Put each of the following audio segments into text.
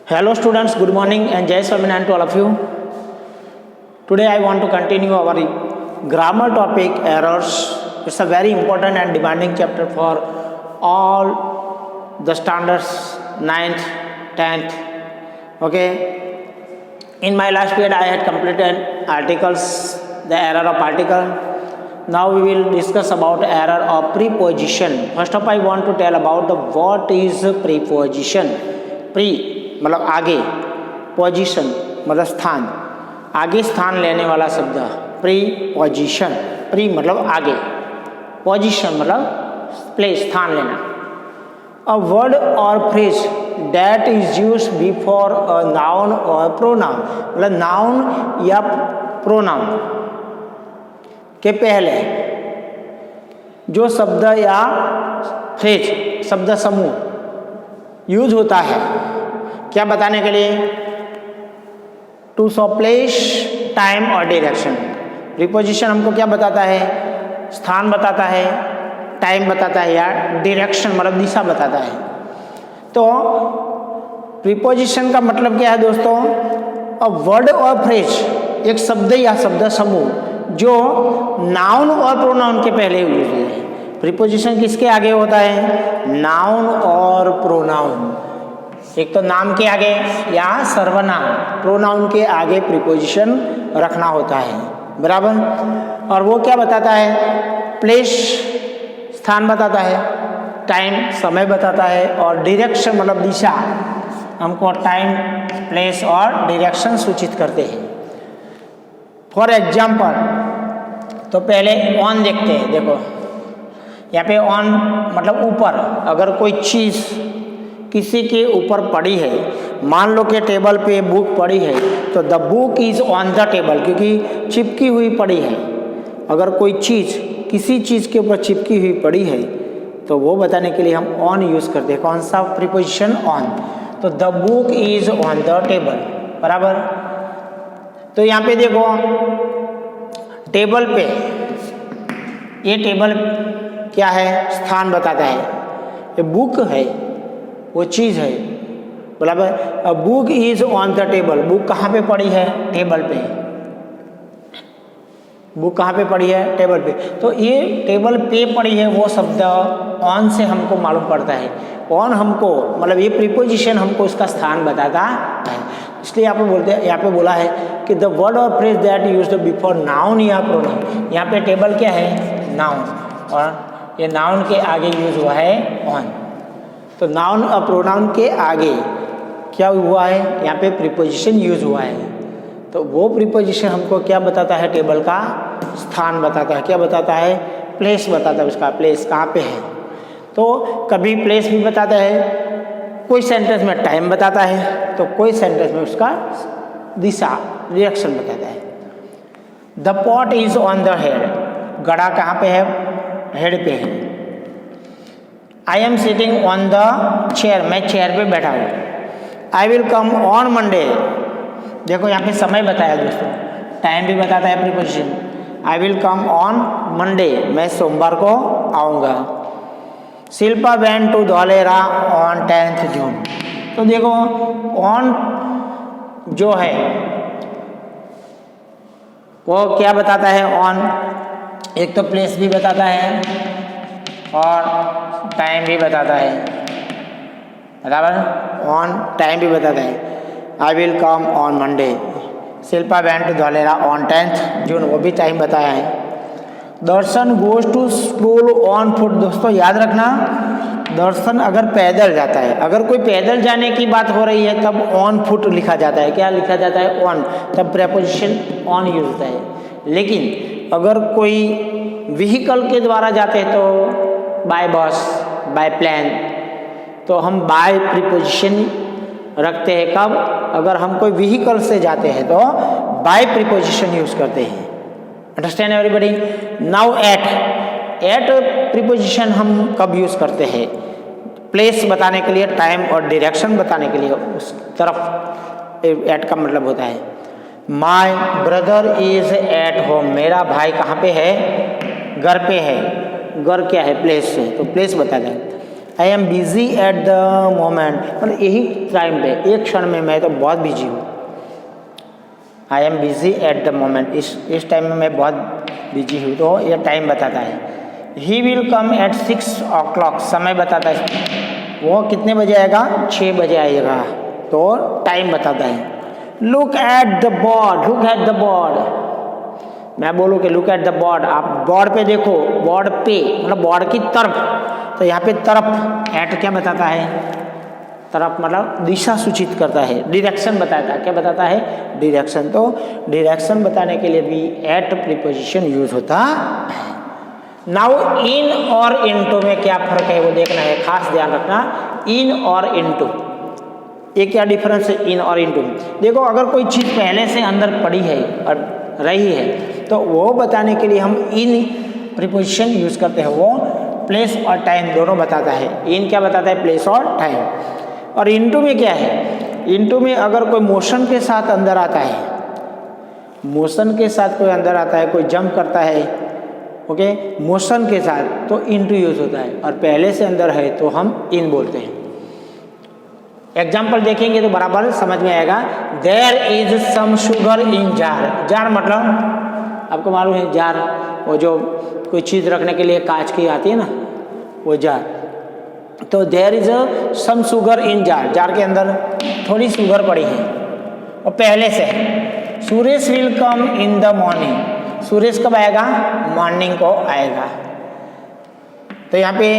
Hello students, good morning and Jai Swaminarayan to all of you. Today I want to continue our grammar topic errors. It's a very important and demanding chapter for all the standards 9th, 10th. Okay. In my last period I had completed articles, the error of article. Now we will discuss about error of preposition. First of all I want to tell about the what is preposition. Pre मतलब आगे, position मतलब स्थान, आगे स्थान लेने वाला शब्द preposition. Pre मतलब आगे, पोजीशन मतलब प्लेस, स्थान लेना. अ वर्ड और phrase that is used before a noun और प्रोनाउन मतलब नाउन या प्रोनाउन के पहले जो शब्द या फ्रेज शब्द समूह यूज होता है क्या बताने के लिए? टू शो प्लेस, टाइम और डायरेक्शन. प्रीपोजिशन हमको क्या बताता है? स्थान बताता है, टाइम बताता है या डायरेक्शन मतलब दिशा बताता है. तो प्रीपोजिशन का मतलब क्या है दोस्तों? अ वर्ड और फ्रेज, एक शब्द या शब्द समूह जो नाउन और प्रोनाउन के पहले यूज है. प्रीपोजिशन किसके आगे होता है? नाउन और प्रोनाउन. एक तो नाम के आगे या सर्वनाम, प्रोनाउन के आगे प्रीपोजिशन रखना होता है. बराबर. और वो क्या बताता है? प्लेस स्थान बताता है, टाइम समय बताता है और डायरेक्शन मतलब दिशा हमको टाइम, प्लेस और डायरेक्शन सूचित करते हैं. फॉर एग्जाम्पल तो पहले ऑन देखते हैं. देखो यहाँ पे ऑन मतलब ऊपर. अगर कोई चीज़ किसी के ऊपर पड़ी है, मान लो कि टेबल पे बुक पड़ी है तो the book is on the table क्योंकि चिपकी हुई पड़ी है. अगर कोई चीज़ किसी चीज़ के ऊपर चिपकी हुई पड़ी है तो वो बताने के लिए हम ऑन यूज़ करते हैं. कौन सा प्रीपोजिशन? ऑन. तो the book is on the table. बराबर. तो यहाँ पे देखो टेबल पे, ये टेबल क्या है? स्थान बताता है. ये बुक है, वो चीज़ है. बराबर. A book is on the table. Book कहाँ पे पड़ी है? टेबल पे. बुक कहाँ पे पड़ी है? टेबल पे. तो ये टेबल पे पड़ी है वो शब्द ऑन से हमको मालूम पड़ता है. ऑन हमको मतलब ये प्रीपोजिशन हमको उसका स्थान बताता है. इसलिए यहाँ पे बोलते हैं, यहाँ पे बोला है कि द वर्ड और phrase that used before noun या प्रोनाउन. यहाँ पे टेबल क्या है? नाउन. और ये नाउन के आगे यूज हुआ है ऑन. तो नाउन और प्रोनाउन के आगे क्या हुआ है? यहाँ पे प्रीपोजिशन यूज हुआ है. तो वो प्रीपोजिशन हमको क्या बताता है? टेबल का स्थान बताता है. क्या बताता है? प्लेस बताता है. उसका प्लेस कहाँ पे है. तो कभी प्लेस भी बताता है, कोई सेंटेंस में टाइम बताता है तो कोई सेंटेंस में उसका दिशा, डायरेक्शन बताता है. The pot is on the head. गड़ा कहाँ पे है? हेड पे है. I am sitting on the chair. मैं चेयर पे बैठा हूँ. आई विल कम ऑन मंडे. देखो यहाँ पे समय बताया दोस्तों, टाइम भी बताता है preposition. I will come on Monday. मैं सोमवार को आऊँगा. Shilpa went to Dholera on 10th June. तो देखो ऑन जो है वो क्या बताता है? ऑन एक तो प्लेस भी बताता है और टाइम भी बताता है. बराबर. ऑन टाइम भी बताता है. I will come on Monday. Shilpa went to Dholera on 10th June, वो भी टाइम बताया है. Darshan goes to school on foot. दोस्तों याद रखना, दर्शन अगर पैदल जाता है, अगर कोई पैदल जाने की बात हो रही है तब ऑन फुट लिखा जाता है. क्या लिखा जाता है? ऑन. तब प्रीपोजिशन ऑन यूज होता है. लेकिन अगर कोई व्हीकल के द्वारा जाते हैं तो बाय बस, बाय प्लेन, तो हम बाय प्रीपोजिशन रखते हैं. कब? अगर हम कोई व्हीकल से जाते हैं तो बाय प्रीपोजिशन यूज करते हैं. Understand everybody. Now at preposition हम कब यूज करते हैं? प्लेस बताने के लिए, टाइम और डायरेक्शन बताने के लिए उस तरफ एट का मतलब होता है. My brother is at home. मेरा भाई कहाँ पे है? घर पे है. घर क्या है? प्लेस है, तो प्लेस बताता है. I am busy at the moment, मतलब यही टाइम पे, एक क्षण में मैं तो बहुत बिजी हूँ। I am busy at the moment, इस टाइम में मैं बहुत बिजी हूँ, तो ये टाइम बताता है। He will come eight 6 o'clock, समय बताता है, वो कितने बजे आएगा, 6 बजे आएगा, तो टाइम बताता है। Look at the board, look at the board, मैं बोलूँ कि लुक एट द बोर्ड, आप बोर्ड पे देखो, बोर्ड पे मतलब बोर्ड की तरफ, तो यहाँ पे तरफ, एट क्या बताता है, तरफ मतलब दिशा सूचित करता है, डायरेक्शन बताता है, क्या बताता है, डायरेक्शन। तो डायरेक्शन बताने के लिए भी एट प्रीपोजिशन यूज होता है। नाउ इन और इनटू में क्या फर्क है वो देखना है, खास ध्यान रखना। इन और इनटू, ये क्या डिफरेंस है इन और इनटू। देखो अगर कोई चीज़ पहले से अंदर पड़ी है और रही है तो वो बताने के लिए हम इन प्रीपोजिशन यूज करते हैं, वो प्लेस और टाइम दोनों बताता है। इन क्या बताता है, प्लेस और टाइम। और इनटू में क्या है, इनटू में अगर कोई मोशन के साथ अंदर आता है, मोशन के साथ कोई अंदर आता है, कोई जंप करता है, ओके, मोशन के साथ, तो इनटू यूज होता है। और पहले से अंदर है तो हम इन बोलते हैं। एग्जाम्पल देखेंगे तो बराबर समझ में आएगा। There is some sugar in jar, jar मतलब आपको मालूम है जार, वो जो कोई चीज़ रखने के लिए कांच की आती है ना, वो जार। तो there is some sugar in jar, jar के अंदर थोड़ी शुगर पड़ी है और पहले से है। Suresh will come in the morning, Suresh कब आएगा, मॉर्निंग को आएगा। तो यहाँ पे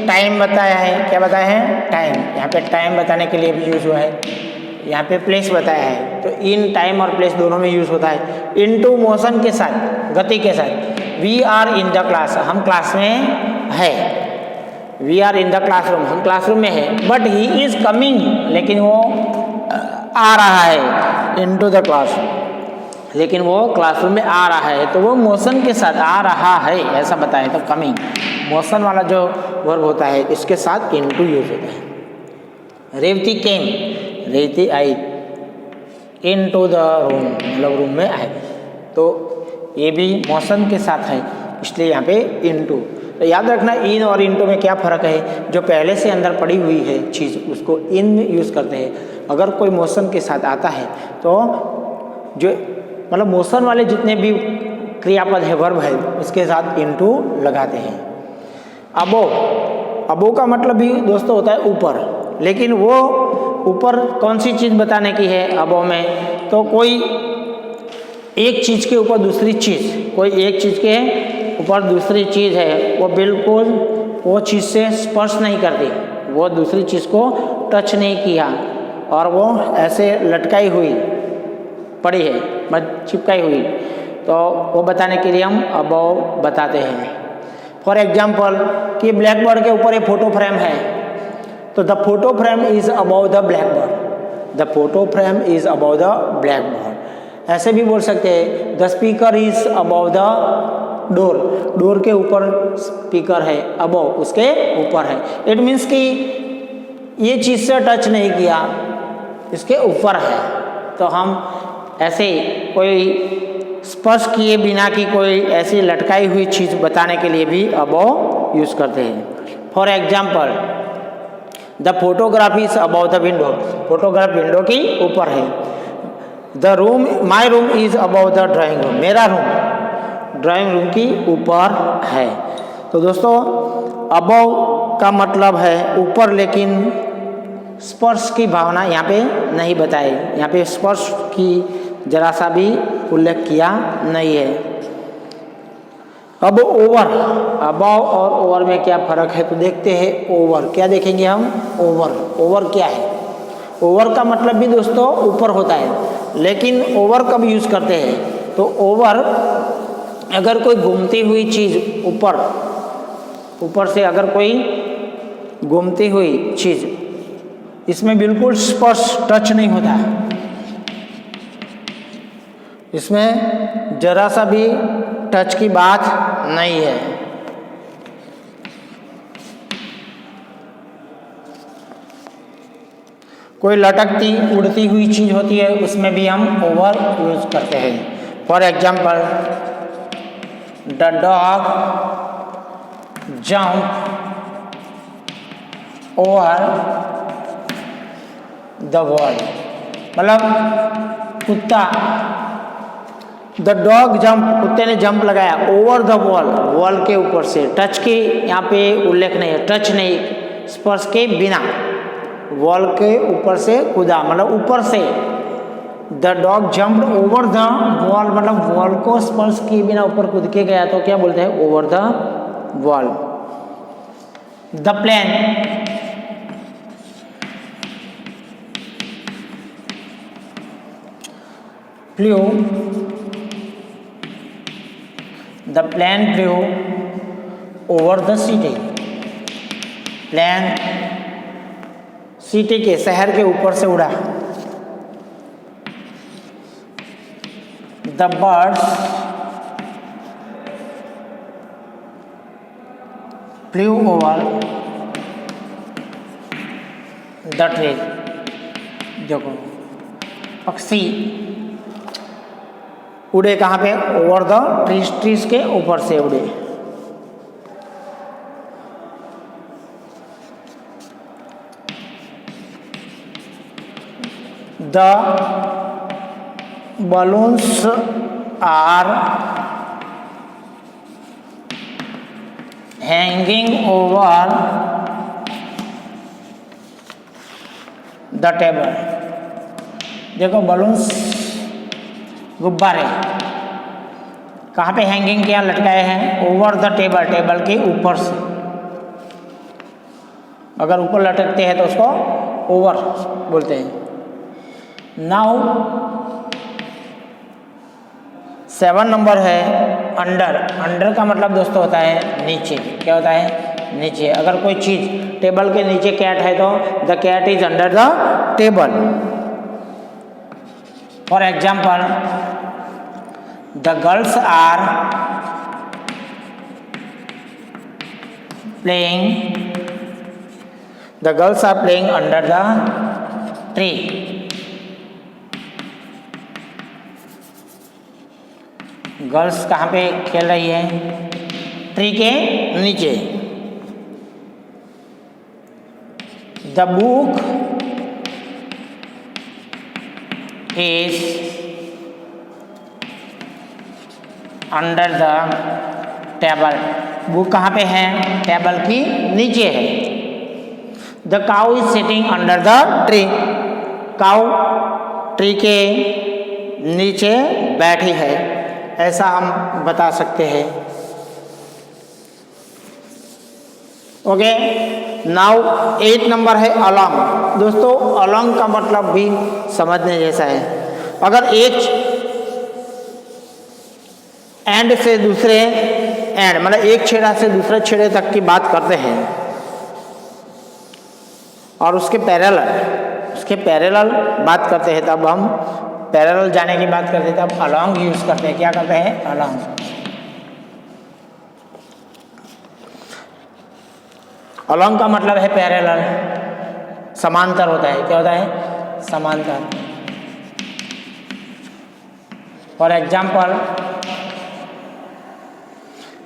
टाइम बताया है, क्या बताया है, टाइम। यहाँ पे टाइम बताने के लिए भी यूज हुआ है। यहाँ पे प्लेस बताया है, तो इन टाइम और प्लेस दोनों में यूज होता है। इनटू मोशन के साथ, गति के साथ। We are in the class, हम क्लास में है। We are in the classroom, हम क्लासरूम में है। बट ही इज कमिंग, लेकिन वो आ रहा है, इनटू द क्लास, लेकिन वो क्लासरूम में आ रहा है, तो वो मोशन के साथ आ रहा है ऐसा बताया। तो कमिंग मोशन वाला जो वर्ब होता है इसके साथ इनटू यूज होता है। Revati came, Revati I into the room, मतलब रूम में आए, तो ये भी मोशन के साथ है, इसलिए यहाँ पे इनटू। तो याद रखना इन और इनटू में क्या फ़र्क है। जो पहले से अंदर पड़ी हुई है चीज़ उसको इन यूज़ करते हैं। अगर कोई मोशन के साथ आता है तो जो मतलब मोशन वाले जितने भी क्रियापद है, वर्ब है, उसके साथ इनटू लगाते हैं। अबो, अबो का मतलब भी दोस्तों होता है ऊपर, लेकिन वो ऊपर कौन सी चीज़ बताने की है अबो में, तो कोई एक चीज़ के ऊपर दूसरी चीज़, कोई एक चीज़ के ऊपर दूसरी चीज़ है, वो बिल्कुल वो चीज़ से स्पर्श नहीं करती, वो दूसरी चीज़ को टच नहीं किया और वो ऐसे लटकाई हुई पड़ी है, चिपकाई हुई, तो वो बताने के लिए हम अबव बताते हैं। फॉर एग्जाम्पल कि ब्लैक बोर्ड के ऊपर एक फोटो फ्रेम है, तो the photo frame is above the black board, the photo frame is above the black board. ऐसे भी बोल सकते हैं the speaker is above the door, door के ऊपर स्पीकर है, अबव उसके ऊपर है। इट मीन्स कि ये चीज़ से टच नहीं किया, इसके ऊपर है। तो हम ऐसे कोई स्पर्श किए बिना की कोई ऐसी लटकाई हुई चीज़ बताने के लिए भी अबव यूज़ करते हैं। For example the photograph is above the window, photograph window की ऊपर है। The room, my room is above the drawing room, मेरा रूम ड्राइंग रूम की ऊपर है। तो दोस्तों अबव का मतलब है ऊपर, लेकिन स्पर्श की भावना यहाँ पे नहीं बताई, यहाँ पे स्पर्श की जरा सा भी उल्लेख किया नहीं है। अब ओवर, अबव और ओवर में क्या फर्क है तो देखते हैं। ओवर क्या देखेंगे हम, ओवर, ओवर क्या है। ओवर का मतलब भी दोस्तों ऊपर होता है, लेकिन ओवर कब यूज़ करते हैं तो ओवर अगर कोई घूमती हुई चीज़ ऊपर, ऊपर से अगर कोई घूमती हुई चीज़, इसमें बिल्कुल स्पर्श टच नहीं होता है, इसमें जरा सा भी टच की बात नहीं है। कोई लटकती उड़ती हुई चीज़ होती है उसमें भी हम ओवर यूज करते हैं। For example the dog jump over the wall, मतलब कुत्ता, द डॉग जंप, कुत्ते ने जंप लगाया ओवर द वॉल, वॉल के ऊपर से, टच की यहाँ पे उल्लेख नहीं है, टच नहीं, स्पर्श के बिना वॉल के ऊपर से कूदा, मतलब ऊपर से। The dog jumped over the wall, मतलब वॉल को स्पर्श किए बिना ऊपर कूद के गया, तो क्या बोलते हैं, over the wall. The plane, flew, the plane flew over the city, plane city के, शहर के ऊपर से उड़ा। The birds flew over the tree, देखो पक्षी उड़े कहाँ पे, ओवर द ट्रीज, ट्रीज के ऊपर से उड़े। The balloons are hanging over the table, देखो बलून्स, गुब्बारे कहाँ पे हैंगिंग किया, लटकाए हैं, ओवर द टेबल, टेबल के ऊपर से। अगर ऊपर लटकते हैं तो उसको ओवर बोलते हैं। नाउ 7 नंबर है अंडर, अंडर का मतलब दोस्तों होता है नीचे, क्या होता है, नीचे। अगर कोई चीज टेबल के नीचे कैट है तो the cat is under the table. For example, the girls are playing, the girls are playing under the tree, girls कहाँ पे खेल रही है, ट्री के नीचे। The book is under the table, book कहाँ पे है, टेबल की नीचे है। The cow is sitting under the tree, cow tree के नीचे बैठी है, ऐसा हम बता सकते हैं। ओके, नाउ 8 नंबर है अलॉन्ग। दोस्तों अलॉन्ग का मतलब भी समझने जैसा है। अगर एक एंड से दूसरे एंड, मतलब एक छेड़ा से दूसरे छेड़े तक की बात करते हैं और उसके पैरेलल बात करते हैं, तब हम पैरेलल जाने की बात करते हैं, तब अलॉन्ग यूज करते हैं। क्या करते हैं, अलॉन्ग। अलॉन्ग का मतलब है पैरेलल, समांतर होता है। क्या होता है, समांतर। For example,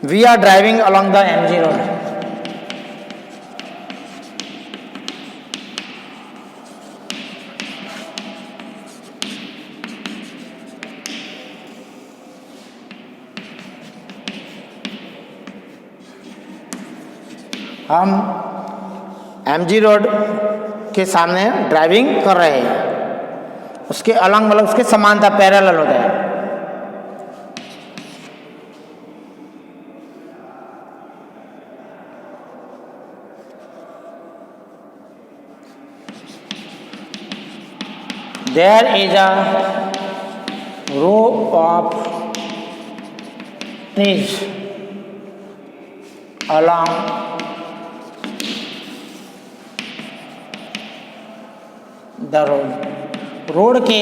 we are driving along the MG road, हम MG रोड के सामने ड्राइविंग कर रहे हैं, उसके अलॉन्ग मतलब उसके समांतर, पैरेलल होता है। There is a row of trees along the road, road के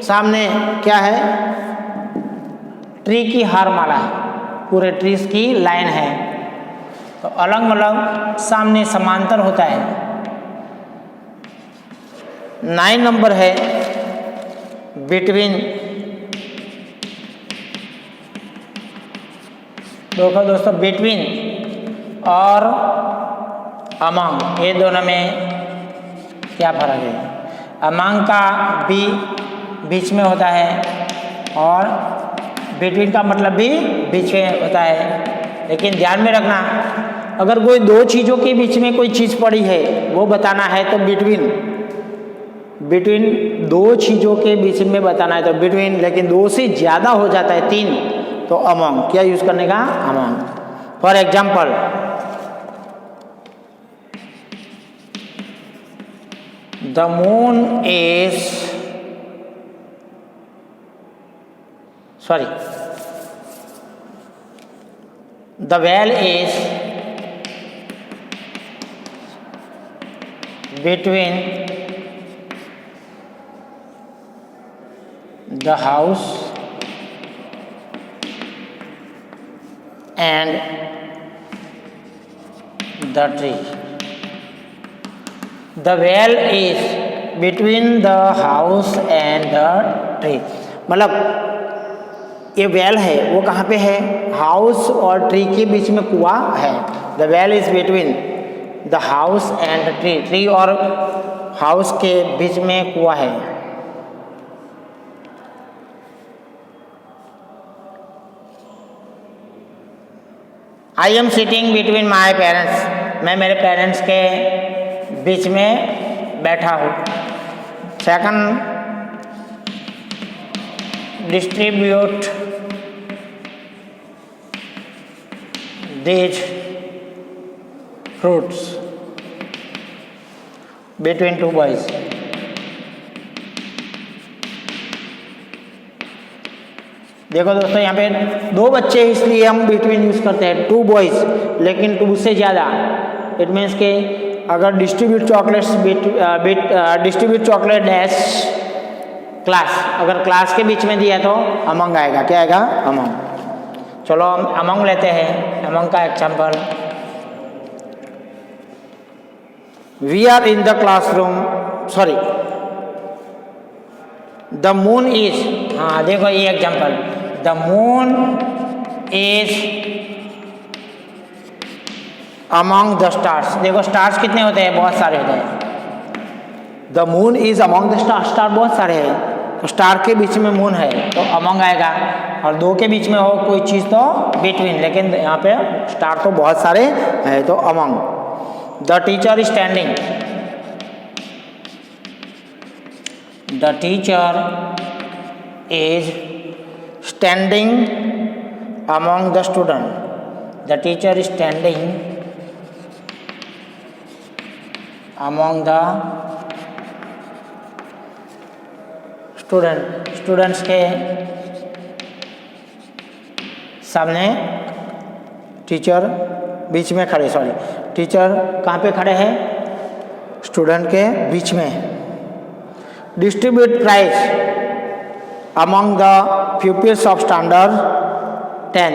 सामने क्या है, ट्री की हार माला है, पूरे ट्रीज की लाइन है। तो अलग अलग सामने समांतर होता है। 9 नंबर है बिटवीन। देखो दोस्तों, बिटवीन और अमंग, ये दोनों में क्या फर्क है? अमंग का बी बीच में होता है और बिटवीन का मतलब भी बीच में होता है। लेकिन ध्यान में रखना, अगर कोई दो चीज़ों के बीच में कोई चीज़ पड़ी है वो बताना है तो बिटवीन दो चीज़ों के बीच में बताना है तो बिटवीन, लेकिन दो से ज़्यादा हो जाता है, तीन, तो अमंग। क्या यूज़ करने का? Among. For example, the moon is, sorry, the well is between the house and the tree. The well is between the house and the tree. मतलब ये वेल है वो कहाँ पे है? हाउस और ट्री के बीच में कुआं है। The well is between the house and the tree, tree और हाउस के बीच में कुआं है। I am sitting between my parents, मैं मेरे पेरेंट्स के बीच में बैठा हूँ। Second, distribute these fruits between two boys. देखो दोस्तों, यहाँ पे दो बच्चे इसलिए हम बिटवीन यूज करते हैं, टू बॉयज, लेकिन टू से ज़्यादा, इट मीन्स के अगर डिस्ट्रीब्यूट चॉकलेट डैश क्लास, अगर क्लास के बीच में दिया तो अमंग आएगा। क्या आएगा? अमंग। चलो हम अमंग लेते हैं। अमंग का example, we are in the classroom, sorry, the moon is, हाँ देखो ये example, the moon is among the stars. देखो स्टार्स कितने होते हैं? बहुत सारे होते हैं। The moon is among the star, star बहुत सारे हैं, तो स्टार के बीच में मून है तो अमंग आएगा। और दो के बीच में हो कोई चीज़ तो बिटवीन, लेकिन यहाँ पे स्टार तो बहुत सारे हैं तो among. The teacher is standing, the teacher is standing among the student, the teacher is standing among the students के सामने टीचर बीच में खड़े, सॉरी, टीचर कहाँ पे खड़े हैं? स्टूडेंट के बीच में। Distribute prize among the pupils of standard 10,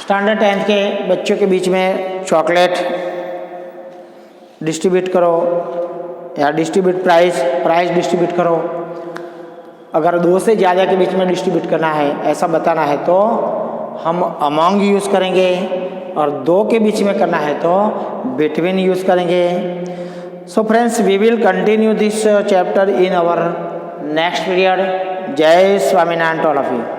standard 10 के बच्चों के बीच में चॉकलेट डिस्ट्रीब्यूट करो, या डिस्ट्रीब्यूट प्राइस डिस्ट्रीब्यूट करो। अगर दो से ज़्यादा के बीच में डिस्ट्रीब्यूट करना है, ऐसा बताना है, तो हम अमंग यूज़ करेंगे, और दो के बीच में करना है तो बिटवीन यूज़ करेंगे। So friends, we will continue this chapter in our next period. Jai Swaminarayan to all of you.